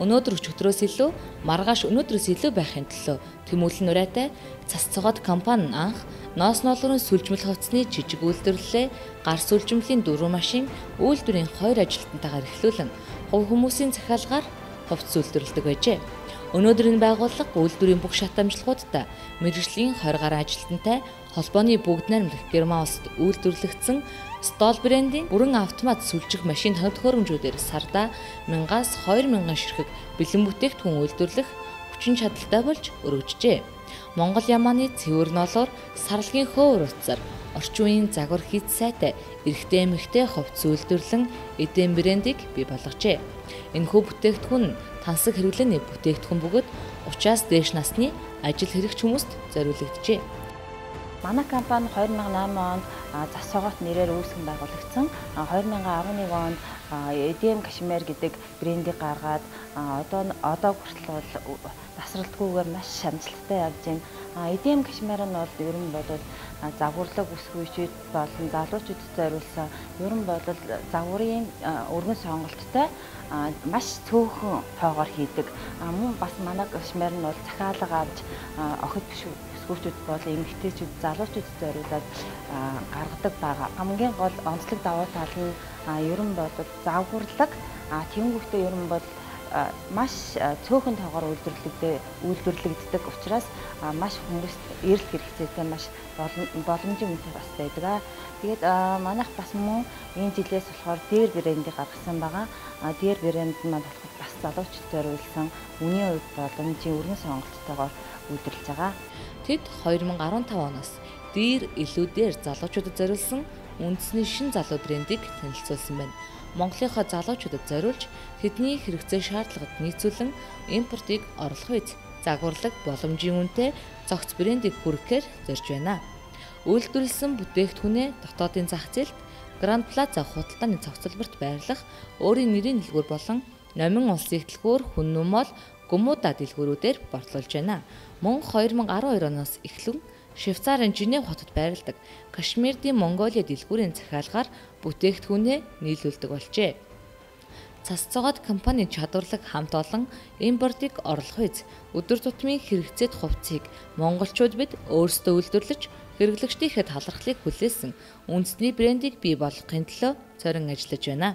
Өнөөдөр өчигдрөөс илүү, маргааш өнөөдрөөс илүү байхын төлөө тэмүүлэн нурайтай цас цогоод компани нь анх ноос ноолорын сүлжмэл хувцсны жижиг үйлдвэрлэлээ гар сүлжмэлийн 4 машин үйлдвэрийн 2 ажилтнтайгаар эхлүүлэн хувь хүмүүсийн захиалгаар хувцс үйлдвэрлэдэг байжээ. Өнөөдөр энэ байгууллага үйлдвэрийн бүх шат амжилтгуудтай мэргэжлийн 20 гаруй ажилтнтай холбооны бүгд найрамдах Герман улсад үйлдвэрлэгдсэн Stol брендийн бүрэн автомат сүлжих машин тоног төхөөрөмжүүдээр сарда 1000-аас 2000 ширхэг бэлэн бүтээгдэхүүн үйлдвэрлэх хүчин чадалтай болж өргөжжээ. Монгол Ямааны цэвэр ноолоор сарлагын хөвөр утсаар орчин үеийн загвар хийц сайтай эрэгтэй эмэгтэй хувцс үйлдвэрлэн эден брендийг бий болгожээ. Энэхүү бүтээгдэхүүн нь тансаг хэрэглээний бүтээгдэхүүн бөгөөд 30-аас дээш насны ажил хэрэгч хүмүүст зориулагджээ. Манай компани 2008 онд засвагт нэрээр үүсгэн байгуулагдсан. 2011 онд EDM Кашмир гэдэг брендийг гаргаад одоо хүртэл тасралтгүйгээр маш амжилттай явж байна. EDM Кашмир нь бол ер нь бол загварлаг үсгүйчид болон залуучуудад зориулсан ер нь бол загварын өргөн сонголттой маш цөөхөн тоогоор хийдэг. Мөн бас манай Кашмир нь бол захиалга авч охид бүсгүүчүүд болон эмэгтэйчүүд залуучуудад зориулаад гаргадаг байгаа. Хамгийн гол онцлог давуу тал нь ер нь бол загварлаг тэнгүүтээ ер нь бол маш цөөхөн тоогоор үйлдвэрлэгддэг учраас маш хүмүүст эрэлт хэрэгцээтэй маш боломжийн үнэтэй бас байдаг. Тэгээд манайх бас мөн энэ жилээс болохоор дээр брендийг гаргасан байгаа. Дээр брэнд нь болохоор бас залуучууд зориулсан үнийн хувьд боломжийн өргөн сонголттойгоор үйлдвэрлэж байгаа. Тэд 2015 оноос дээр илүү дээр залуучуудад зориулсан үндэсний шин залуу брендийг танилцуулсан байна. Монголынхаа залуучуудад зориулж тэдний хэрэгцээ шаардлагад нийцүүлэн импортыг оруулах үед загварлаг боломжийн үнэтэй цогц брендийг хүргэхээр зорж байна. Үйлдвэрлэсэн бүтээгдэхүүнээ дотоодын зах зээлд Гранд Плаза худалдааны цогцлборт байрлах өөрийн нэрийн дэлгүүр болон Номин улсын дэлгүүр Хүннү молл Гумуда дэлгүүрүүдээр борлуулж байна. Мөн 2012 оноос эхлэн Швейцарын Женев хотод байрладаг Кашмирдийн Монголиа дэлгүүрийн захиалгаар бүтээгдэхүүнээ нийлүүлдэг болжээ. Цас цогоод компани чадварлаг хамт олон импортыг оруулах үед өдөр тутмын хэрэгцээт хувцсыг монголчууд бид өөрсдөө үйлдвэрлэж хэрэглэгчдийнхээ талархлыг хүлээсэн үндэсний брендийг бий болгохын төлөө цорин ажиллаж байна.